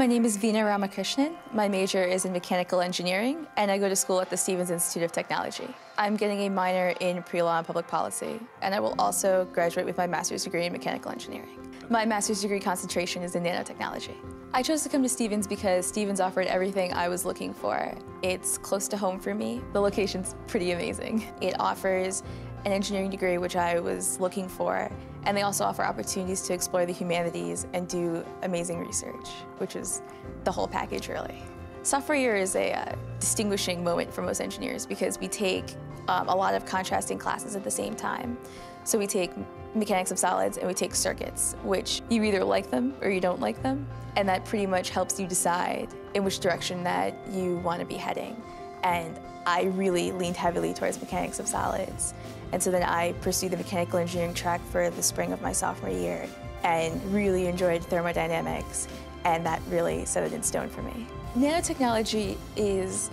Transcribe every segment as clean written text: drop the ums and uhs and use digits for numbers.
My name is Veena Ramkirshnan. My major is in mechanical engineering, and I go to school at the Stevens Institute of Technology. I'm getting a minor in pre-law and public policy, and I will also graduate with my master's degree in mechanical engineering. My master's degree concentration is in nanotechnology. I chose to come to Stevens because Stevens offered everything I was looking for. It's close to home for me. The location's pretty amazing. It offers an engineering degree, which I was looking for, and they also offer opportunities to explore the humanities and do amazing research, which is the whole package, really. Sophomore year is a distinguishing moment for most engineers because we take a lot of contrasting classes at the same time. So we take mechanics of solids and we take circuits, which you either like them or you don't like them, and that pretty much helps you decide in which direction that you want to be heading. And I really leaned heavily towards mechanics of solids. And so then I pursued the mechanical engineering track for the spring of my sophomore year and really enjoyed thermodynamics, and that really set it in stone for me. Nanotechnology is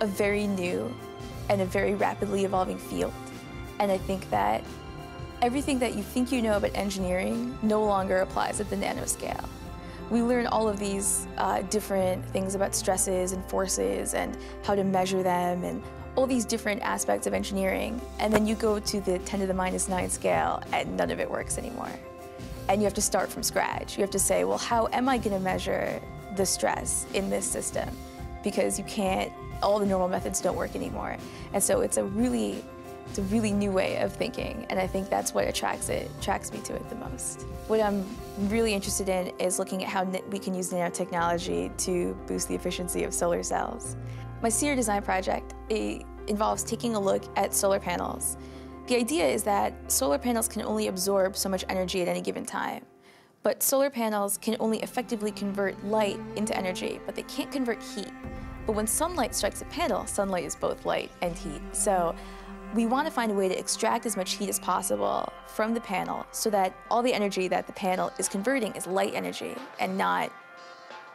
a very new and a very rapidly evolving field. And I think that everything that you think you know about engineering no longer applies at the nanoscale. We learn all of these different things about stresses and forces and how to measure them and all these different aspects of engineering, and then you go to the 10 to the minus 9 scale and none of it works anymore. And you have to start from scratch. You have to say, well, how am I going to measure the stress in this system? Because you can't, all the normal methods don't work anymore. And so it's a really new way of thinking, and I think that's what attracts me to it the most. What I'm really interested in is looking at how we can use nanotechnology to boost the efficiency of solar cells. My senior design project involves taking a look at solar panels. The idea is that solar panels can only absorb so much energy at any given time, but solar panels can only effectively convert light into energy, but they can't convert heat. But when sunlight strikes a panel, sunlight is both light and heat. So we want to find a way to extract as much heat as possible from the panel so that all the energy that the panel is converting is light energy and not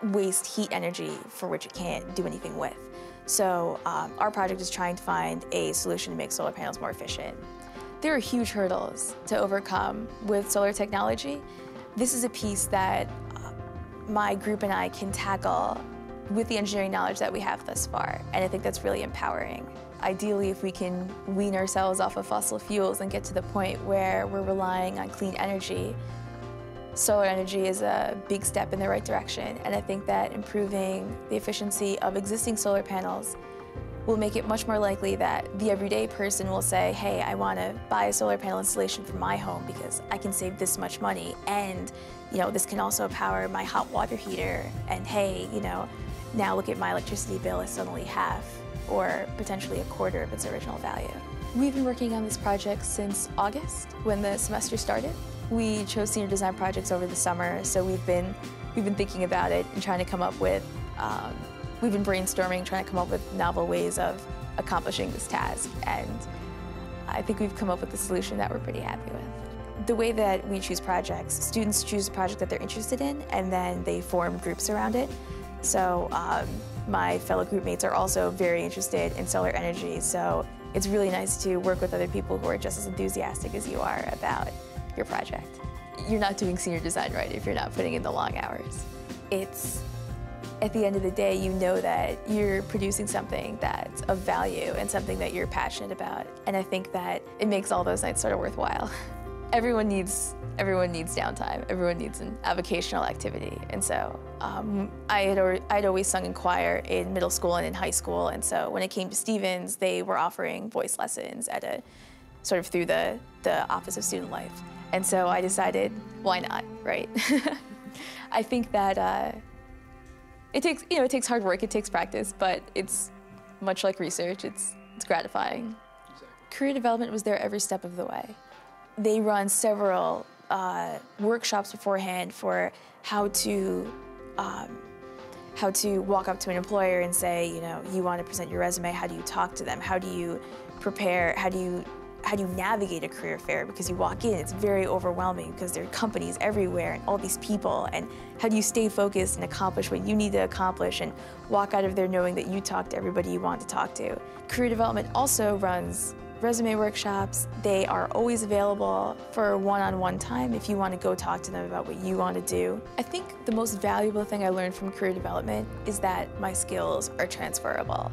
waste heat energy for which it can't do anything with. So our project is trying to find a solution to make solar panels more efficient. There are huge hurdles to overcome with solar technology. This is a piece that my group and I can tackle with the engineering knowledge that we have thus far, and I think that's really empowering. Ideally, if we can wean ourselves off of fossil fuels and get to the point where we're relying on clean energy, solar energy is a big step in the right direction, and I think that improving the efficiency of existing solar panels will make it much more likely that the everyday person will say, hey, I want to buy a solar panel installation for my home because I can save this much money, and this can also power my hot water heater, and hey, now look at my electricity bill is suddenly half or potentially a quarter of its original value. We've been working on this project since August when the semester started. We chose senior design projects over the summer, so we've been thinking about it and trying to come up with, we've been brainstorming, trying to come up with novel ways of accomplishing this task, and I think we've come up with a solution that we're pretty happy with. The way that we choose projects, students choose a project that they're interested in, and then they form groups around it. So my fellow group mates are also very interested in solar energy, so it's really nice to work with other people who are just as enthusiastic as you are about your project. You're not doing senior design right if you're not putting in the long hours. It's, at the end of the day, you know that you're producing something that's of value and something that you're passionate about, and I think that it makes all those nights sort of worthwhile. Everyone needs downtime. Everyone needs an avocational activity, and so I'd always sung in choir in middle school and in high school, and so when it came to Stevens, they were offering voice lessons at a sort of through the Office of Student Life, and so I decided, why not, right? I think that it takes hard work, it takes practice, but it's much like research. It's gratifying. Exactly. Career development was there every step of the way. They run several workshops beforehand for how to walk up to an employer and say, you want to present your resume, how do you talk to them, how do you prepare, how do you navigate a career fair, because you walk in, it's very overwhelming because there are companies everywhere and all these people, and how do you stay focused and accomplish what you need to accomplish and walk out of there knowing that you talked to everybody you want to talk to. Career development also runs Resume workshops, they are always available for one-on-one time if you want to go talk to them about what you want to do. I think the most valuable thing I learned from career development is that my skills are transferable.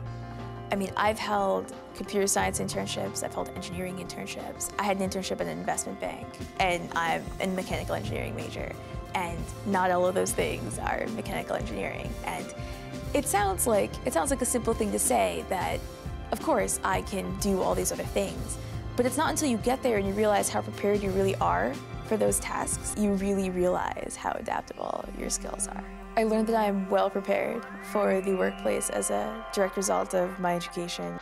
I mean, I've held computer science internships, I've held engineering internships. I had an internship at an investment bank, and I'm a mechanical engineering major. And not all of those things are mechanical engineering. And it sounds like a simple thing to say that, of course, I can do all these other things. But it's not until you get there and you realize how prepared you really are for those tasks, you really realize how adaptable your skills are. I learned that I am well prepared for the workplace as a direct result of my education.